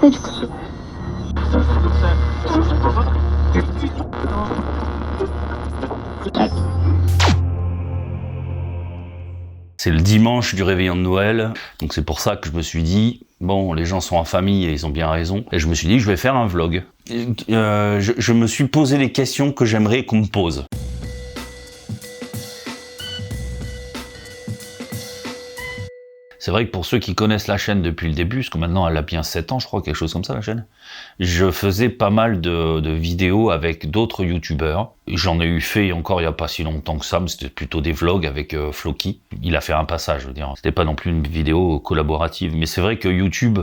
C'est le dimanche du réveillon de Noël, donc c'est pour ça que je me suis dit, bon, les gens sont en famille et ils ont bien raison, et je me suis dit, je vais faire un vlog. Je me suis posé les questions que j'aimerais qu'on me pose. C'est vrai que pour ceux qui connaissent la chaîne depuis le début, parce que maintenant elle a bien 7 ans, je crois, quelque chose comme ça la chaîne, je faisais pas mal de vidéos avec d'autres youtubeurs. J'en ai eu fait encore il n'y a pas si longtemps que ça, mais c'était plutôt des vlogs avec Floki. Il a fait un passage, je veux dire. C'était pas non plus une vidéo collaborative, mais c'est vrai que YouTube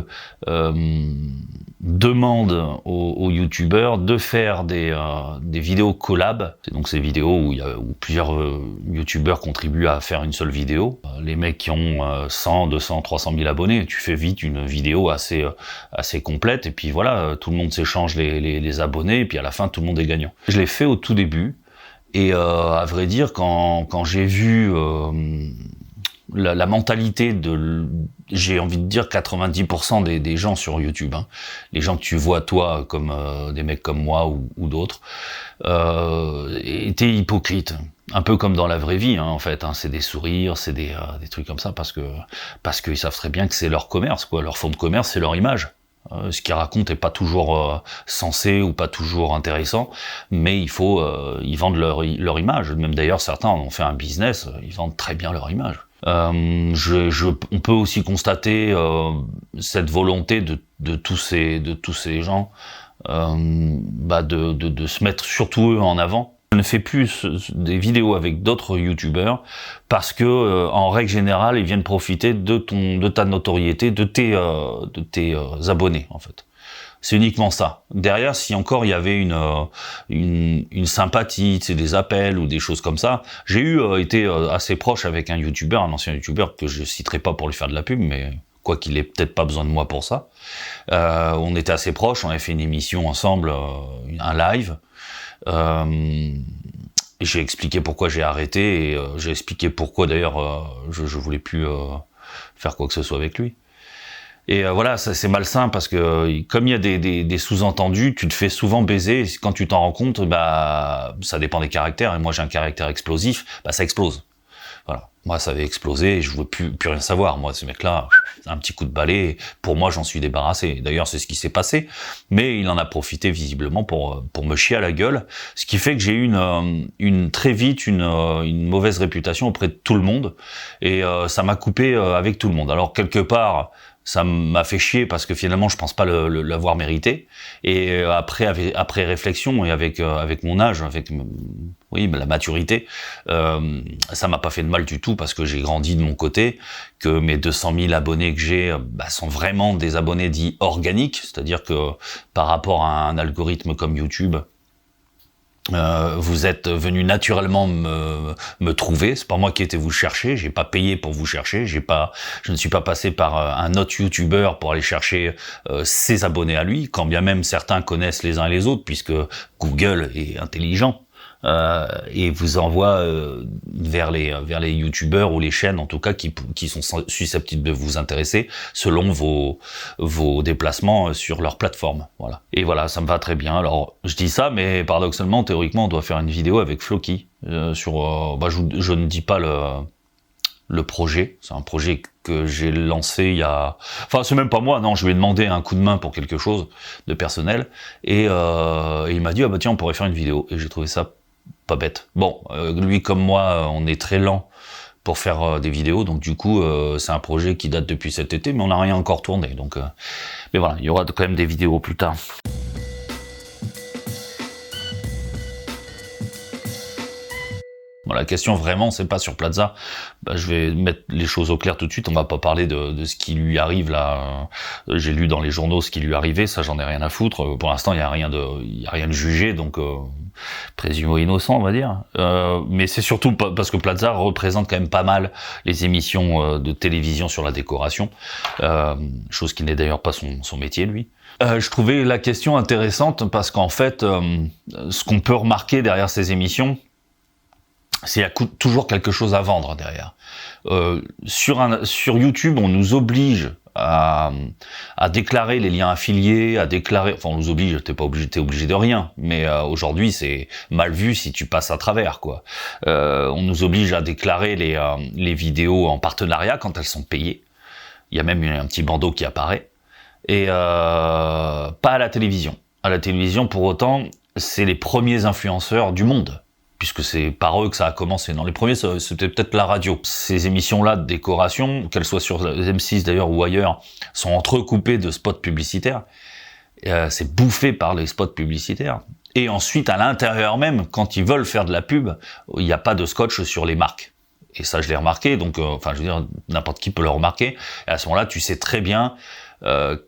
demande aux youtubeurs de faire des vidéos collab. C'est donc ces vidéos où plusieurs youtubeurs contribuent à faire une seule vidéo. Les mecs qui ont 100, 200, 300 000 abonnés, tu fais vite une vidéo assez complète, et puis voilà, tout le monde s'échange les abonnés, et puis à la fin, tout le monde est gagnant. Je l'ai fait au tout début, et à vrai dire, quand j'ai vu la mentalité j'ai envie de dire 90% des gens sur YouTube, hein, les gens que tu vois toi comme des mecs comme moi ou d'autres, étaient hypocrites, un peu comme dans la vraie vie, hein, en fait, hein, c'est des sourires, c'est des trucs comme ça, parce qu'ils savent très bien que c'est leur commerce, quoi, leur fond de commerce, c'est leur image. Ce qu'ils racontent n'est pas toujours sensé ou pas toujours intéressant, mais ils vendent leur image. Même d'ailleurs, certains en ont fait un business, ils vendent très bien leur image. On peut aussi constater cette volonté de tous ces gens de se mettre surtout eux en avant. Je ne fais plus des vidéos avec d'autres youtubeurs parce que en règle générale ils viennent profiter de ta notoriété, de tes abonnés en fait. C'est uniquement ça. Derrière, si encore il y avait une sympathie, des appels ou des choses comme ça, j'ai été assez proche avec un youtubeur, un ancien youtubeur que je citerai pas pour lui faire de la pub, mais quoi qu'il ait peut-être pas besoin de moi pour ça. On était assez proches, on avait fait une émission ensemble, un live. J'ai expliqué pourquoi j'ai arrêté, et j'ai expliqué pourquoi d'ailleurs je voulais plus faire quoi que ce soit avec lui. Et voilà, ça c'est malsain parce que comme il y a des sous-entendus, tu te fais souvent baiser, et quand tu t'en rends compte, ça dépend des caractères, et moi j'ai un caractère explosif, ça explose. Voilà, moi ça avait explosé et je voulais plus rien savoir. Moi, ce mec-là, un petit coup de balai, pour moi j'en suis débarrassé. D'ailleurs, c'est ce qui s'est passé, mais il en a profité visiblement pour me chier à la gueule, ce qui fait que j'ai eu très vite une mauvaise réputation auprès de tout le monde, et ça m'a coupé avec tout le monde. Alors quelque part, ça m'a fait chier parce que finalement je pense pas l'avoir mérité, et après réflexion et avec mon âge, avec la maturité, ça m'a pas fait de mal du tout parce que j'ai grandi de mon côté, que mes 200 000 abonnés que j'ai sont vraiment des abonnés dits organiques, c'est-à-dire que par rapport à un algorithme comme YouTube, vous êtes venu naturellement me trouver. C'est pas moi qui ai été vous chercher. J'ai pas payé pour vous chercher. Je ne suis pas passé par un autre youtubeur pour aller chercher ses abonnés à lui. Quand bien même certains connaissent les uns et les autres, puisque Google est intelligent et vous envoie vers les youtubeurs ou les chaînes en tout cas qui sont susceptibles de vous intéresser selon vos déplacements sur leur plateforme. Voilà. Et voilà, ça me va très bien. Alors je dis ça, mais paradoxalement, théoriquement, on doit faire une vidéo avec Floki je ne dis pas le projet. C'est un projet que j'ai lancé il y a... Enfin, c'est même pas moi, non, je lui ai demandé un coup de main pour quelque chose de personnel, et il m'a dit, ah bah tiens, on pourrait faire une vidéo, et j'ai trouvé ça pas bête. Bon, lui comme moi, on est très lent pour faire des vidéos, donc du coup, c'est un projet qui date depuis cet été, mais on n'a rien encore tourné, donc... mais voilà, il y aura quand même des vidéos plus tard. Bon, la question vraiment, c'est pas sur Plaza. Je vais mettre les choses au clair tout de suite. On va pas parler de ce qui lui arrive là. J'ai lu dans les journaux ce qui lui arrivait. Ça, j'en ai rien à foutre. Pour l'instant, il y a rien de jugé, donc présumo innocent, on va dire. Mais c'est surtout parce que Plaza représente quand même pas mal les émissions de télévision sur la décoration, chose qui n'est d'ailleurs pas son métier, lui. Je trouvais la question intéressante parce qu'en fait, ce qu'on peut remarquer derrière ces émissions, c'est qu'il y a toujours quelque chose à vendre derrière. Sur YouTube, on nous oblige à déclarer les liens affiliés, à déclarer, enfin on nous oblige, t'es obligé de rien, mais aujourd'hui c'est mal vu si tu passes à travers, quoi. On nous oblige à déclarer les vidéos en partenariat quand elles sont payées. Il y a même un petit bandeau qui apparaît. Et pas à la télévision. À la télévision, pour autant, c'est les premiers influenceurs du monde, puisque c'est par eux que ça a commencé. Non, les premiers, c'était peut-être la radio. Ces émissions-là de décoration, qu'elles soient sur M6 d'ailleurs ou ailleurs, sont entrecoupées de spots publicitaires. C'est bouffé par les spots publicitaires. Et ensuite, à l'intérieur même, quand ils veulent faire de la pub, il n'y a pas de scotch sur les marques. Et ça, je l'ai remarqué, donc, enfin, je veux dire, n'importe qui peut le remarquer. Et à ce moment-là, tu sais très bien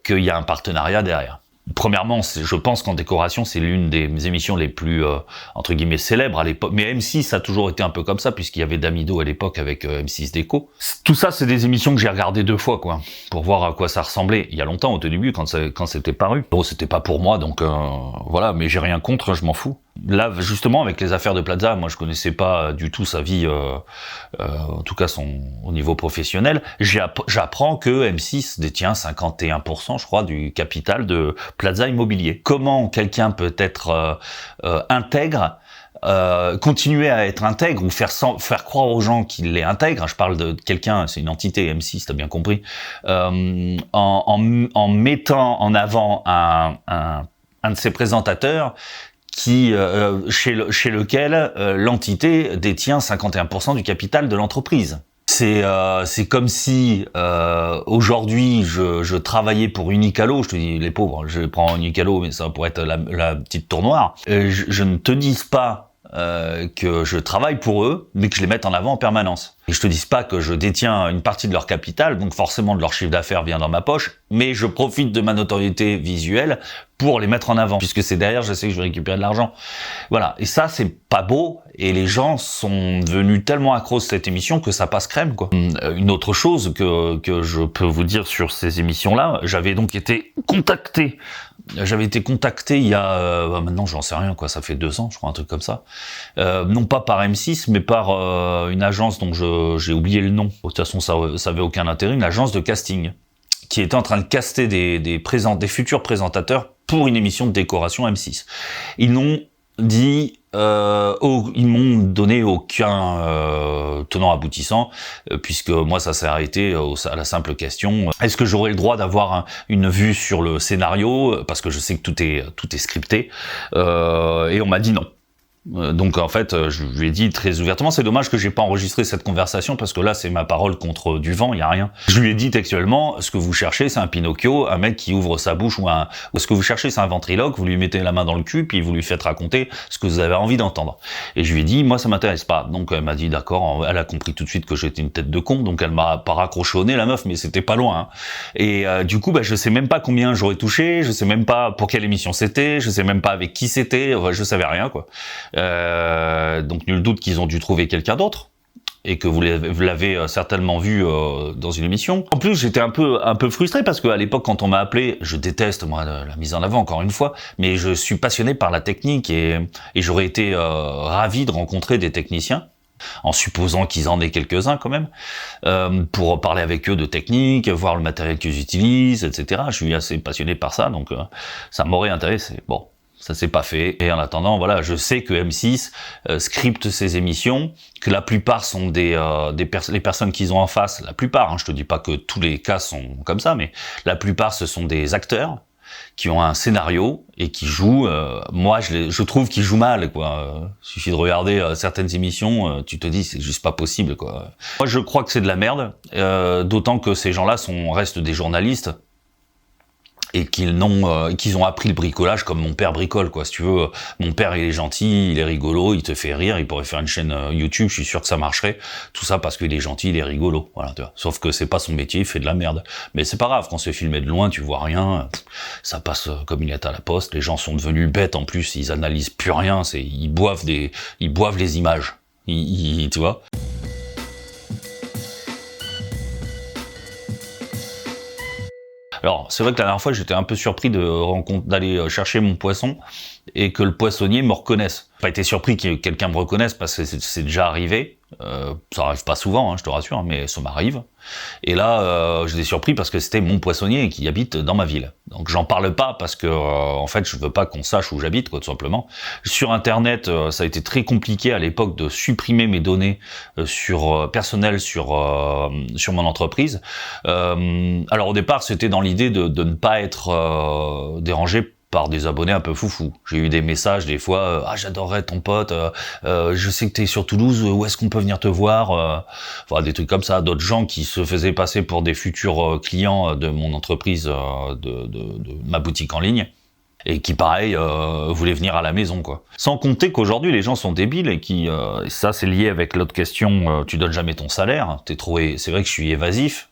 qu'il y a un partenariat derrière. Premièrement, je pense qu'en décoration, c'est l'une des émissions les plus, entre guillemets, célèbres à l'époque. Mais M6 a toujours été un peu comme ça, puisqu'il y avait Damido à l'époque avec M6 Déco. Tout ça, c'est des émissions que j'ai regardées 2 fois, quoi, pour voir à quoi ça ressemblait. Il y a longtemps, au tout début, quand c'était paru. Bon, c'était pas pour moi, donc voilà, mais j'ai rien contre, je m'en fous. Là, justement, avec les affaires de Plaza, moi, je connaissais pas du tout sa vie, en tout cas au niveau professionnel. J'apprends que M6 détient 51%, je crois, du capital de Plaza Immobilier. Comment quelqu'un peut être intègre, continuer à être intègre ou faire croire aux gens qu'il est intègre, je parle de quelqu'un, c'est une entité M6, t'as bien compris, en mettant en avant un de ses présentateurs chez lequel l'entité détient 51% du capital de l'entreprise. C'est comme si aujourd'hui je travaillais pour Uniqalo, je te dis les pauvres, je prends Uniqalo mais ça pourrait être la petite tour noire. Je ne te dise pas que je travaille pour eux, mais que je les mette en avant en permanence. Et je te dis pas que je détiens une partie de leur capital, donc forcément de leur chiffre d'affaires vient dans ma poche, mais je profite de ma notoriété visuelle pour les mettre en avant, puisque c'est derrière, je sais que je vais récupérer de l'argent. Voilà. Et ça, c'est pas beau, et les gens sont devenus tellement accros à cette émission que ça passe crème, quoi. Une autre chose que je peux vous dire sur ces émissions-là, j'avais été contacté il y a, maintenant j'en sais rien, quoi, ça fait 2 ans, je crois, un truc comme ça. Non pas par M6, mais par une agence dont j'ai oublié le nom. De toute façon, ça avait aucun intérêt, une agence de casting, qui était en train de caster des futurs présentateurs pour une émission de décoration M6. Ils n'ont dit, ils m'ont donné aucun tenant aboutissant, puisque moi ça s'est arrêté à la simple question, est-ce que j'aurais le droit d'avoir une vue sur le scénario, parce que je sais que tout est scripté, et on m'a dit non. Donc en fait, je lui ai dit très ouvertement, c'est dommage que j'ai pas enregistré cette conversation parce que là c'est ma parole contre du vent, il y a rien. Je lui ai dit textuellement, ce que vous cherchez c'est un Pinocchio, un mec qui ouvre sa bouche ou ce que vous cherchez c'est un ventriloque, vous lui mettez la main dans le cul puis vous lui faites raconter ce que vous avez envie d'entendre. Et je lui ai dit, moi ça m'intéresse pas. Donc elle m'a dit d'accord, elle a compris tout de suite que j'étais une tête de con, donc elle m'a pas raccroché au nez la meuf, mais c'était pas loin. Hein. Et du coup, je sais même pas combien j'aurais touché, je sais même pas pour quelle émission c'était, je sais même pas avec qui c'était, je savais rien quoi. Donc nul doute qu'ils ont dû trouver quelqu'un d'autre et que vous l'avez certainement vu dans une émission. En plus, j'étais un peu frustré parce qu'à l'époque, quand on m'a appelé, je déteste moi la mise en avant encore une fois, mais je suis passionné par la technique et j'aurais été ravi de rencontrer des techniciens, en supposant qu'ils en aient quelques-uns quand même, pour parler avec eux de technique, voir le matériel qu'ils utilisent, etc. Je suis assez passionné par ça, donc ça m'aurait intéressé. Bon. Ça s'est pas fait. Et en attendant, voilà, je sais que M6 scripte ses émissions, que la plupart sont les personnes qu'ils ont en face, la plupart, hein, je te dis pas que tous les cas sont comme ça, mais la plupart ce sont des acteurs qui ont un scénario et qui jouent. Moi, je trouve qu'ils jouent mal, quoi. Suffit de regarder certaines émissions, tu te dis c'est juste pas possible, quoi. Moi, je crois que c'est de la merde, d'autant que ces gens-là restent des journalistes. Et qu'ils ont appris le bricolage comme mon père bricole, quoi. Si tu veux, mon père il est gentil, il est rigolo, il te fait rire, il pourrait faire une chaîne YouTube, je suis sûr que ça marcherait. Tout ça parce qu'il est gentil, il est rigolo, voilà. Tu vois. Sauf que c'est pas son métier, il fait de la merde. Mais c'est pas grave, quand c'est filmé de loin, tu vois rien, ça passe comme il est à la poste. Les gens sont devenus bêtes en plus, ils analysent plus rien, ils boivent les images, tu vois. Alors, c'est vrai que la dernière fois, j'étais un peu surpris d'aller chercher mon poisson et que le poissonnier me reconnaisse. Pas été surpris que quelqu'un me reconnaisse parce que c'est déjà arrivé. Ça arrive pas souvent, hein, je te rassure, mais ça m'arrive. Et là, j'étais surpris parce que c'était mon poissonnier qui habite dans ma ville. Donc j'en parle pas parce que en fait, je veux pas qu'on sache où j'habite, quoi, tout simplement. Sur Internet, ça a été très compliqué à l'époque de supprimer mes données personnelles sur mon entreprise. Alors au départ, c'était dans l'idée de ne pas être dérangé par des abonnés un peu foufous. J'ai eu des messages des fois, ah j'adorerais ton pote, je sais que t'es sur Toulouse, où est-ce qu'on peut venir te voir, enfin des trucs comme ça. D'autres gens qui se faisaient passer pour des futurs clients de mon entreprise, de ma boutique en ligne, et qui pareil voulaient venir à la maison, quoi. Sans compter qu'aujourd'hui les gens sont débiles et qui et ça c'est lié avec l'autre question, tu donnes jamais ton salaire, c'est vrai que je suis évasif.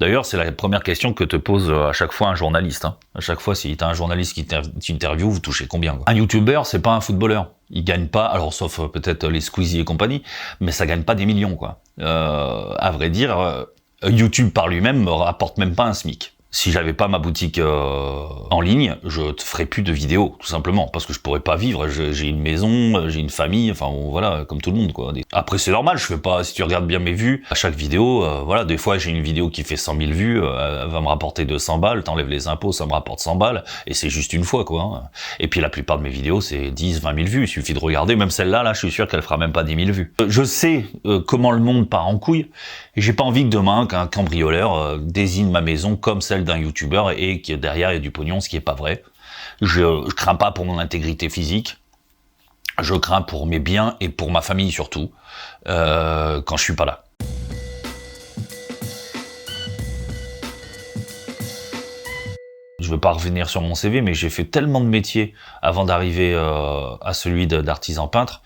D'ailleurs c'est la première question que te pose à chaque fois un journaliste, hein. À chaque fois si t'as un journaliste qui t'interviewe, vous touchez combien, quoi. Un youtubeur c'est pas un footballeur, il gagne pas, alors sauf peut-être les Squeezie et compagnie, mais ça gagne pas des millions, quoi. À vrai dire, YouTube par lui-même me rapporte même pas un SMIC. Si j'avais pas ma boutique en ligne, je te ferais plus de vidéos, tout simplement, parce que je pourrais pas vivre. J'ai une maison, j'ai une famille, enfin bon, voilà, comme tout le monde, quoi. Après c'est normal, je fais pas. Si tu regardes bien mes vues, à chaque vidéo, voilà, des fois j'ai une vidéo qui fait 100 000 vues, elle va me rapporter 200 balles. T'enlèves les impôts, ça me rapporte 100 balles, et c'est juste une fois, quoi. Hein. Et puis la plupart de mes vidéos, c'est 10, 20 000 vues. Il suffit de regarder, même celle-là, là, je suis sûr qu'elle fera même pas 10 000 vues. Je sais comment le monde part en couille, et j'ai pas envie que demain qu'un cambrioleur désigne ma maison comme celle d'un youtubeur et que derrière il y a du pognon, ce qui est pas vrai. Je crains pas pour mon intégrité physique, je crains pour mes biens et pour ma famille surtout, quand je suis pas là. Je veux pas revenir sur mon CV, mais j'ai fait tellement de métiers avant d'arriver à celui d'artisan peintre,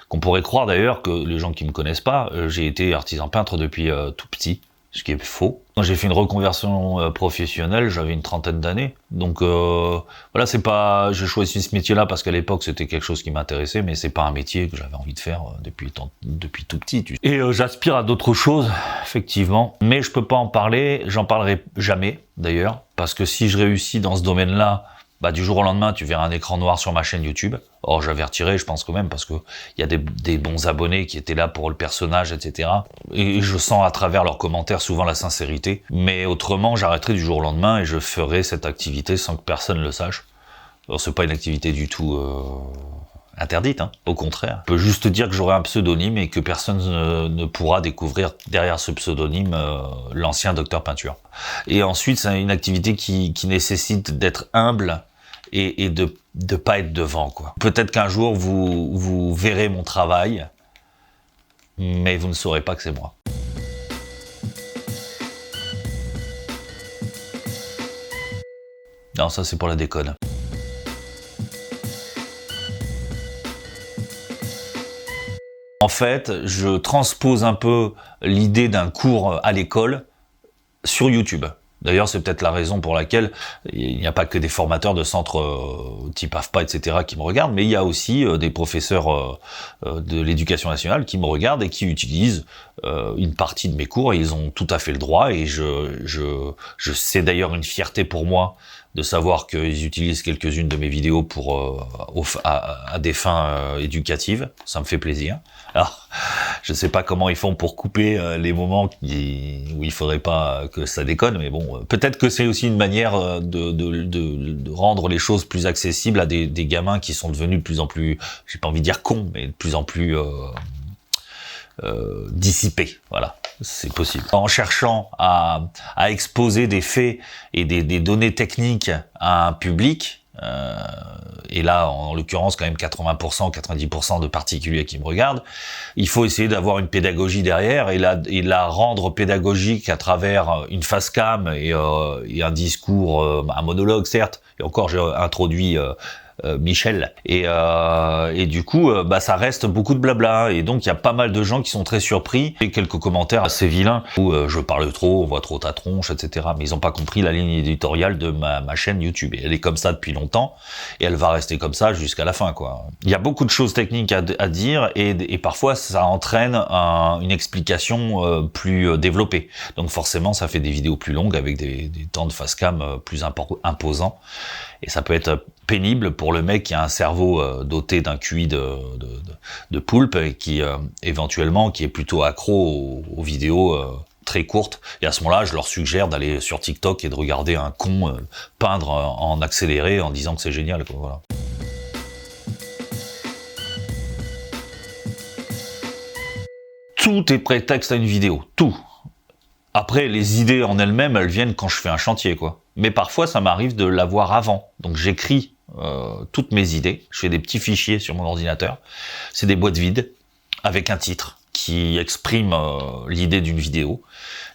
qu'on pourrait croire d'ailleurs que les gens qui me connaissent pas, j'ai été artisan peintre depuis tout petit. Ce qui est faux. Quand j'ai fait une reconversion professionnelle, j'avais une trentaine d'années. Donc voilà, c'est pas, j'ai choisi ce métier-là parce qu'à l'époque c'était quelque chose qui m'intéressait, mais c'est pas un métier que j'avais envie de faire depuis tout petit. Et j'aspire à d'autres choses, effectivement, mais je peux pas en parler. J'en parlerai jamais, d'ailleurs, parce que si je réussis dans ce domaine-là, bah du jour au lendemain, tu verras un écran noir sur ma chaîne YouTube. Or, j'avais retiré, je pense quand même, parce que il y a des bons abonnés qui étaient là pour le personnage, etc. Et je sens à travers leurs commentaires souvent la sincérité. Mais autrement, j'arrêterai du jour au lendemain et je ferai cette activité sans que personne le sache. Alors, c'est pas une activité du tout interdite, hein. Au contraire. Je peux juste dire que j'aurai un pseudonyme et que personne ne pourra découvrir derrière ce pseudonyme l'ancien docteur peinture. Et ensuite, c'est une activité qui nécessite d'être humble et de pas être devant, quoi. Peut-être qu'un jour vous verrez mon travail, mais vous ne saurez pas que c'est moi. Non, ça c'est pour la déconne. En fait, je transpose un peu l'idée d'un cours à l'école sur YouTube. D'ailleurs, c'est peut-être la raison pour laquelle il n'y a pas que des formateurs de centres type AFPA, etc. qui me regardent, mais il y a aussi des professeurs de l'éducation nationale qui me regardent et qui utilisent une partie de mes cours, et ils ont tout à fait le droit, et c'est d'ailleurs une fierté pour moi de savoir qu'ils utilisent quelques-unes de mes vidéos pour à des fins éducatives. Ça me fait plaisir. Alors, je sais pas comment ils font pour couper les moments où il faudrait pas que ça déconne, mais bon, peut-être que c'est aussi une manière de rendre les choses plus accessibles à des gamins qui sont devenus de plus en plus, j'ai pas envie de dire cons, mais de plus en plus dissipés. Voilà, c'est possible. En cherchant à exposer des faits et des données techniques à un public, et là en l'occurrence quand même 80%, 90% de particuliers qui me regardent, il faut essayer d'avoir une pédagogie derrière et la rendre pédagogique à travers une face cam et un discours, un monologue certes, et encore j'ai introduit Michel, et du coup bah ça reste beaucoup de blabla, et donc il y a pas mal de gens qui sont très surpris, et quelques commentaires assez vilains où je parle trop, on voit trop ta tronche, etc. Mais ils ont pas compris la ligne éditoriale de ma chaîne YouTube, et elle est comme ça depuis longtemps et elle va rester comme ça jusqu'à la fin, quoi. Il y a beaucoup de choses techniques à dire, et parfois ça entraîne une explication plus développée, donc forcément ça fait des vidéos plus longues avec des temps de face cam plus imposants. Et ça peut être pénible pour le mec qui a un cerveau doté d'un QI de poulpe et qui éventuellement qui est plutôt accro aux vidéos très courtes. Et à ce moment-là, je leur suggère d'aller sur TikTok et de regarder un con peindre en accéléré en disant que c'est génial, quoi. Voilà. Tout est prétexte à une vidéo, tout. Après, les idées en elles-mêmes, elles viennent quand je fais un chantier, quoi. Mais parfois, ça m'arrive de l'avoir avant. Donc j'écris toutes mes idées. Je fais des petits fichiers sur mon ordinateur. C'est des boîtes vides avec un titre qui exprime l'idée d'une vidéo.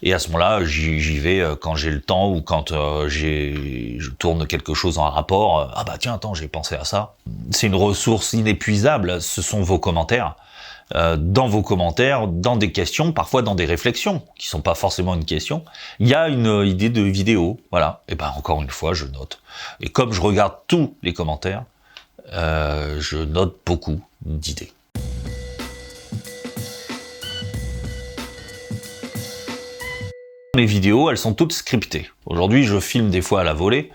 Et à ce moment-là, j'y vais quand j'ai le temps ou quand je tourne quelque chose en rapport. Ah bah tiens, attends, j'ai pensé à ça. C'est une ressource inépuisable. Ce sont vos commentaires. Dans vos commentaires, dans des questions, parfois dans des réflexions, qui sont pas forcément une question, il y a une idée de vidéo, voilà. Et ben encore une fois, je note. Et comme je regarde tous les commentaires, je note beaucoup d'idées. Mes vidéos, elles sont toutes scriptées. Aujourd'hui, je filme des fois à la volée,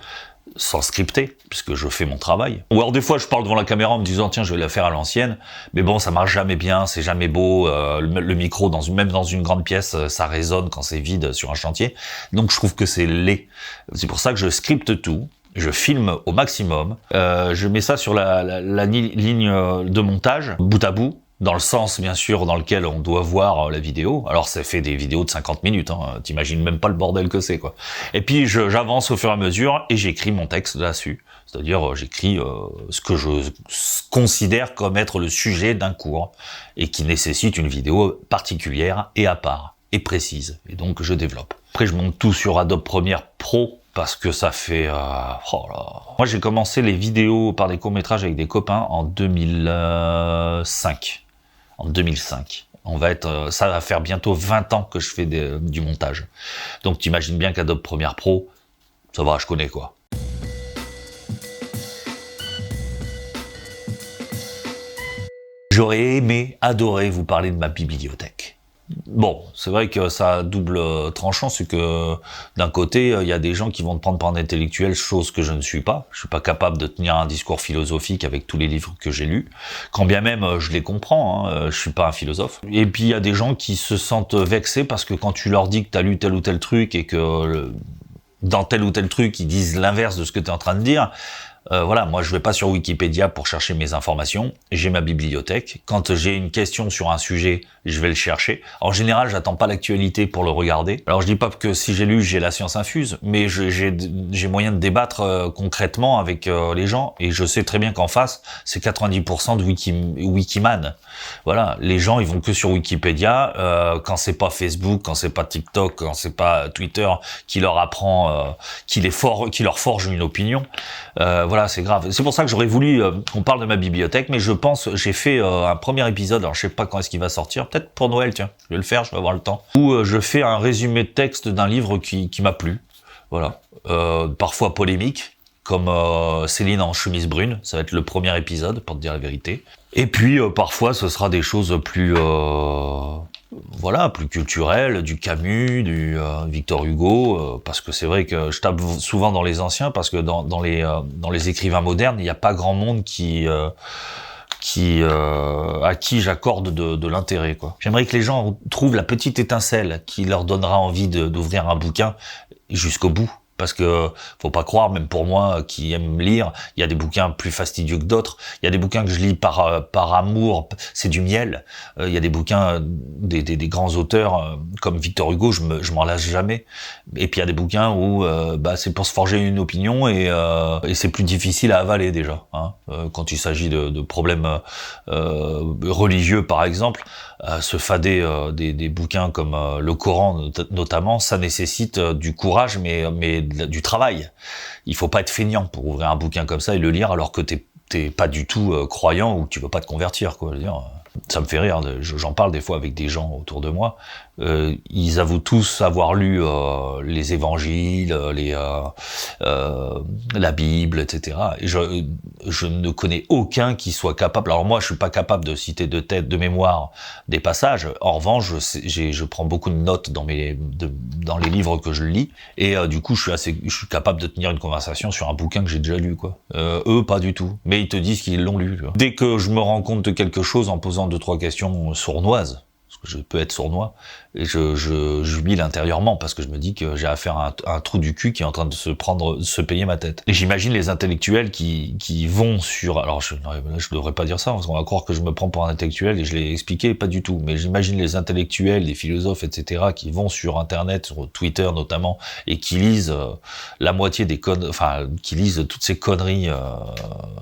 sans scripter, puisque je fais mon travail. Ou alors des fois je parle devant la caméra en me disant tiens je vais la faire à l'ancienne, mais bon ça marche jamais bien, c'est jamais beau, le micro même dans une grande pièce ça résonne quand c'est vide sur un chantier, donc je trouve que c'est laid. C'est pour ça que je scripte tout, je filme au maximum, je mets ça sur la ligne de montage, bout à bout, dans le sens bien sûr dans lequel on doit voir la vidéo. Alors ça fait des vidéos de 50 minutes, hein. T'imagines même pas le bordel que c'est, quoi. Et puis j'avance au fur et à mesure et j'écris mon texte là-dessus. C'est-à-dire j'écris ce que je considère comme être le sujet d'un cours et qui nécessite une vidéo particulière et à part et précise. Et donc je développe. Après je monte tout sur Adobe Premiere Pro parce que ça fait... oh là. Moi j'ai commencé les vidéos par des courts-métrages avec des copains en 2005. En 2005. Ça va faire bientôt 20 ans que je fais du montage. Donc tu imagines bien qu'Adobe Premiere Pro, ça va, je connais, quoi. J'aurais aimé, adoré vous parler de ma bibliothèque. Bon, c'est vrai que ça a double tranchant, c'est que d'un côté, il y a des gens qui vont te prendre pour un intellectuel, chose que je ne suis pas. Je suis pas capable de tenir un discours philosophique avec tous les livres que j'ai lus, quand bien même je les comprends, hein, je suis pas un philosophe. Et puis il y a des gens qui se sentent vexés parce que quand tu leur dis que tu as lu tel ou tel truc et que dans tel ou tel truc, ils disent l'inverse de ce que tu es en train de dire. Voilà, moi je vais pas sur Wikipédia pour chercher mes informations, j'ai ma bibliothèque. Quand j'ai une question sur un sujet, je vais le chercher. En général, j'attends pas l'actualité pour le regarder. Alors je dis pas que si j'ai lu, j'ai la science infuse, mais j'ai moyen de débattre concrètement avec les gens, et je sais très bien qu'en face, c'est 90% de Wikiman. Voilà, les gens ils vont que sur Wikipédia quand c'est pas Facebook, quand c'est pas TikTok, quand c'est pas Twitter qui leur apprend, qui leur forge une opinion. Voilà, c'est grave. C'est pour ça que j'aurais voulu qu'on parle de ma bibliothèque, mais je pense, j'ai fait un premier épisode, alors je sais pas quand est-ce qu'il va sortir, peut-être pour Noël, tiens, je vais le faire, je vais avoir le temps, où je fais un résumé de texte d'un livre qui m'a plu, voilà, parfois polémique, comme Céline en chemise brune, ça va être le premier épisode, pour te dire la vérité. Et puis parfois ce sera des choses plus voilà, plus culturelles, du Camus, du Victor Hugo, parce que c'est vrai que je tape souvent dans les anciens, parce que dans les écrivains modernes, il n'y a pas grand monde à qui j'accorde de l'intérêt, quoi. J'aimerais que les gens trouvent la petite étincelle qui leur donnera envie d'ouvrir un bouquin jusqu'au bout. Parce que faut pas croire, même pour moi qui aime lire, il y a des bouquins plus fastidieux que d'autres. Il y a des bouquins que je lis par amour, c'est du miel. Il y a des bouquins des grands auteurs comme Victor Hugo, je m'en lasse jamais. Et puis il y a des bouquins où c'est pour se forger une opinion et c'est plus difficile à avaler déjà. Hein. Quand il s'agit de problèmes religieux par exemple, se fader des bouquins comme le Coran notamment, ça nécessite du courage mais du travail. Il faut pas être feignant pour ouvrir un bouquin comme ça et le lire alors que t'es pas du tout croyant ou que tu veux pas te convertir, quoi. Je veux dire, Ça me fait rire, j'en parle des fois avec des gens autour de moi. Ils avouent tous avoir lu les évangiles, la Bible, etc. Et je ne connais aucun qui soit capable. Alors moi, je suis pas capable de citer de tête, de mémoire, des passages. En revanche, je prends beaucoup de notes dans les livres que je lis, et du coup, je suis capable de tenir une conversation sur un bouquin que j'ai déjà lu, quoi. Eux, pas du tout. Mais ils te disent qu'ils l'ont lu. Tu vois. Dès que je me rends compte de quelque chose en posant 2-3 questions sournoises, je peux être sournois, et je jubile intérieurement parce que je me dis que j'ai affaire à un trou du cul qui est en train de se payer ma tête. Et j'imagine les intellectuels qui vont sur... Alors je devrais pas dire ça, parce qu'on va croire que je me prends pour un intellectuel, et je l'ai expliqué, pas du tout. Mais j'imagine les intellectuels, les philosophes, etc., qui vont sur Internet, sur Twitter notamment, et qui lisent la moitié des qui lisent toutes ces conneries.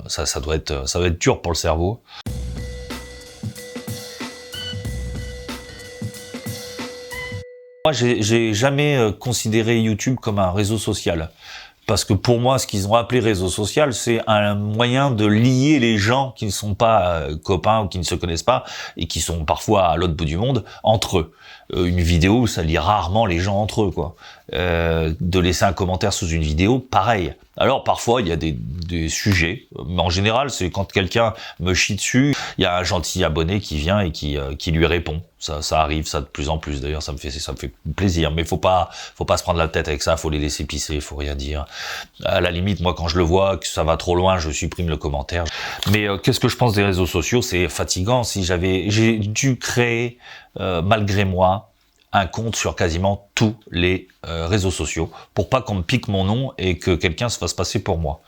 Ça doit être dur pour le cerveau. Moi, j'ai jamais considéré YouTube comme un réseau social. Parce que pour moi, ce qu'ils ont appelé réseau social, c'est un moyen de lier les gens qui ne sont pas copains ou qui ne se connaissent pas et qui sont parfois à l'autre bout du monde entre eux. Une vidéo, ça lie rarement les gens entre eux, quoi. De laisser un commentaire sous une vidéo, pareil. Alors parfois il y a des sujets, mais en général c'est quand quelqu'un me chie dessus, il y a un gentil abonné qui vient et qui lui répond. Ça arrive, ça de plus en plus. D'ailleurs ça me fait plaisir, mais faut pas se prendre la tête avec ça, faut les laisser pisser, faut rien dire. À la limite, moi quand je le vois que ça va trop loin, je supprime le commentaire. Mais qu'est-ce que je pense des réseaux sociaux? C'est fatigant. J'ai dû créer malgré moi un compte sur quasiment tous les réseaux sociaux pour pas qu'on me pique mon nom et que quelqu'un se fasse passer pour moi,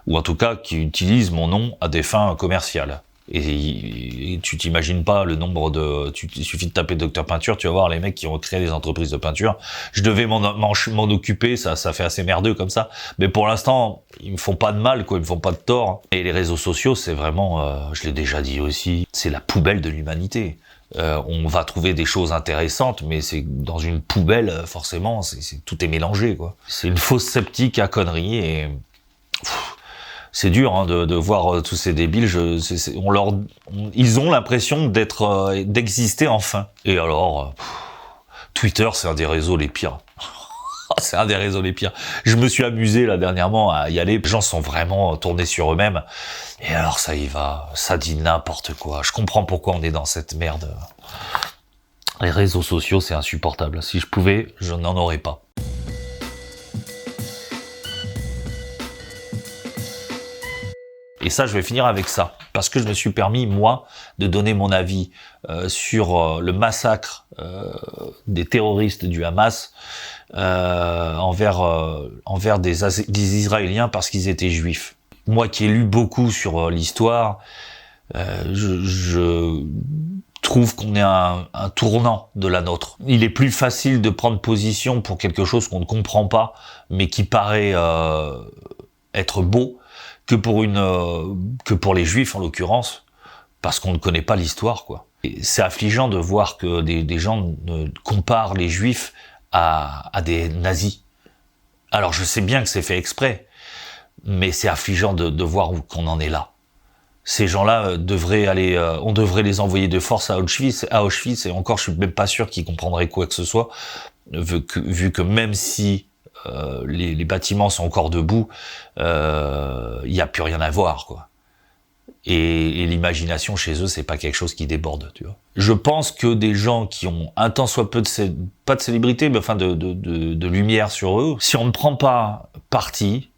ou en tout cas qui utilise mon nom à des fins commerciales. Et tu t'imagines pas le nombre il suffit de taper Docteur Peinture, tu vas voir les mecs qui ont créé des entreprises de peinture. Je devais m'en occuper, ça fait assez merdeux comme ça. Mais pour l'instant, ils me font pas de mal, quoi, ils me font pas de tort. Et les réseaux sociaux, c'est vraiment, je l'ai déjà dit aussi, c'est la poubelle de l'humanité. On va trouver des choses intéressantes, mais c'est dans une poubelle, forcément, tout est mélangé, quoi. C'est une fausse sceptique à conneries, et c'est dur hein, de voir tous ces débiles. Ils ont l'impression d'exister enfin. Et alors, Twitter, c'est un des réseaux les pires. C'est un des réseaux les pires. Je me suis amusé là dernièrement à y aller. Les gens sont vraiment tournés sur eux-mêmes. Et alors ça y va, ça dit n'importe quoi. Je comprends pourquoi on est dans cette merde. Les réseaux sociaux, c'est insupportable. Si je pouvais, je n'en aurais pas. Et ça, je vais finir avec ça. Parce que je me suis permis, moi, de donner mon avis sur le massacre des terroristes du Hamas envers des Israéliens parce qu'ils étaient juifs. Moi qui ai lu beaucoup sur l'histoire, je trouve qu'on est à un tournant de la nôtre. Il est plus facile de prendre position pour quelque chose qu'on ne comprend pas, mais qui paraît être beau, que pour les juifs en l'occurrence, parce qu'on ne connaît pas l'histoire, quoi. Et c'est affligeant de voir que des gens comparent les juifs à des nazis. Alors je sais bien que c'est fait exprès, mais c'est affligeant de voir qu'on en est là. Ces gens-là devraient aller, on devrait les envoyer de force à Auschwitz, et encore je suis même pas sûr qu'ils comprendraient quoi que ce soit, vu que même si les bâtiments sont encore debout, il y a plus rien à voir, quoi. Et l'imagination chez eux, c'est pas quelque chose qui déborde, tu vois. Je pense que des gens qui ont un tant soit peu pas de célébrité, mais enfin de lumière sur eux, si on ne prend pas parti,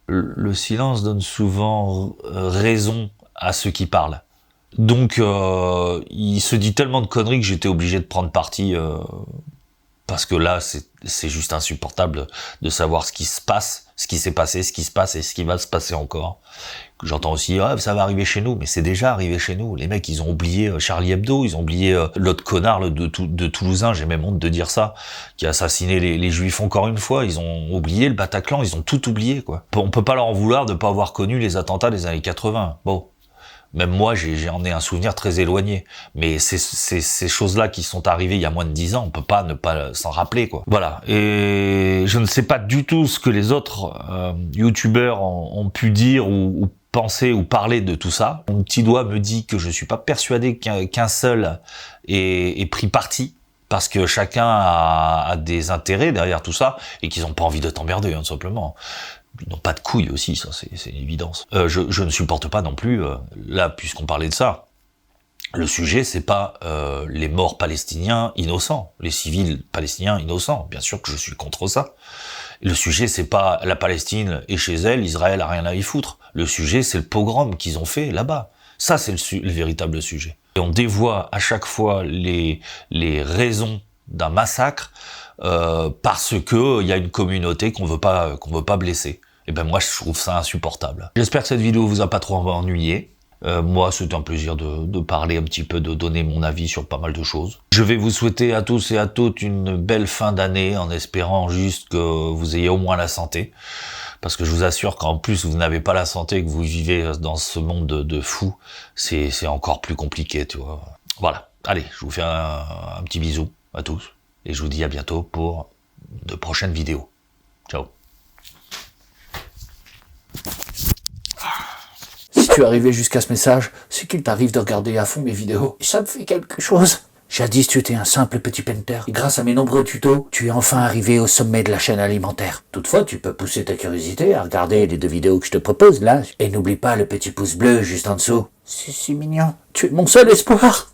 le silence donne souvent raison à ceux qui parlent. Donc il se dit tellement de conneries que j'étais obligé de prendre parti, parce que là c'est juste insupportable de savoir ce qui se passe, ce qui s'est passé, ce qui se passe et ce qui va se passer encore. J'entends aussi ça va arriver chez nous, mais c'est déjà arrivé chez nous. Les mecs, ils ont oublié Charlie Hebdo, ils ont oublié l'autre connard de Toulousain, j'ai même honte de dire ça, qui a assassiné les Juifs encore une fois. Ils ont oublié le Bataclan, ils ont tout oublié, quoi. On peut pas leur en vouloir de pas avoir connu les attentats des années 80. Bon. Même moi, j'en ai un souvenir très éloigné. Mais ces choses-là qui sont arrivées il y a moins de 10 ans, on peut pas ne pas s'en rappeler, quoi. Voilà. Et je ne sais pas du tout ce que les autres youtubeurs ont pu dire ou penser ou parler de tout ça. Mon petit doigt me dit que je suis pas persuadé qu'un seul ait pris parti, parce que chacun a des intérêts derrière tout ça, et qu'ils ont pas envie de t'emmerder, tout simplement. Ils n'ont pas de couilles aussi, ça c'est une évidence. Je ne supporte pas non plus, là, puisqu'on parlait de ça, le sujet c'est pas les morts palestiniens innocents, les civils palestiniens innocents, bien sûr que je suis contre ça. Le sujet c'est pas la Palestine est chez elle, Israël a rien à y foutre. Le sujet c'est le pogrom qu'ils ont fait là-bas. Ça c'est le véritable sujet. Et on dévoie à chaque fois les raisons d'un massacre parce que il y a une communauté qu'on veut pas blesser. Et ben moi je trouve ça insupportable. J'espère que cette vidéo vous a pas trop ennuyé. Moi, c'est un plaisir de parler un petit peu, de donner mon avis sur pas mal de choses. Je vais vous souhaiter à tous et à toutes une belle fin d'année, en espérant juste que vous ayez au moins la santé. Parce que je vous assure qu'en plus vous n'avez pas la santé, que vous vivez dans ce monde de fous, c'est encore plus compliqué, tu vois. Voilà. Allez, je vous fais un petit bisou à tous. Et je vous dis à bientôt pour de prochaines vidéos. Ciao. Si tu es arrivé jusqu'à ce message, c'est qu'il t'arrive de regarder à fond mes vidéos. Et ça me fait quelque chose. Jadis, tu étais un simple petit penter. Et grâce à mes nombreux tutos, tu es enfin arrivé au sommet de la chaîne alimentaire. Toutefois, tu peux pousser ta curiosité à regarder les 2 vidéos que je te propose là. Et n'oublie pas le petit pouce bleu juste en dessous. C'est si mignon. Tu es mon seul espoir.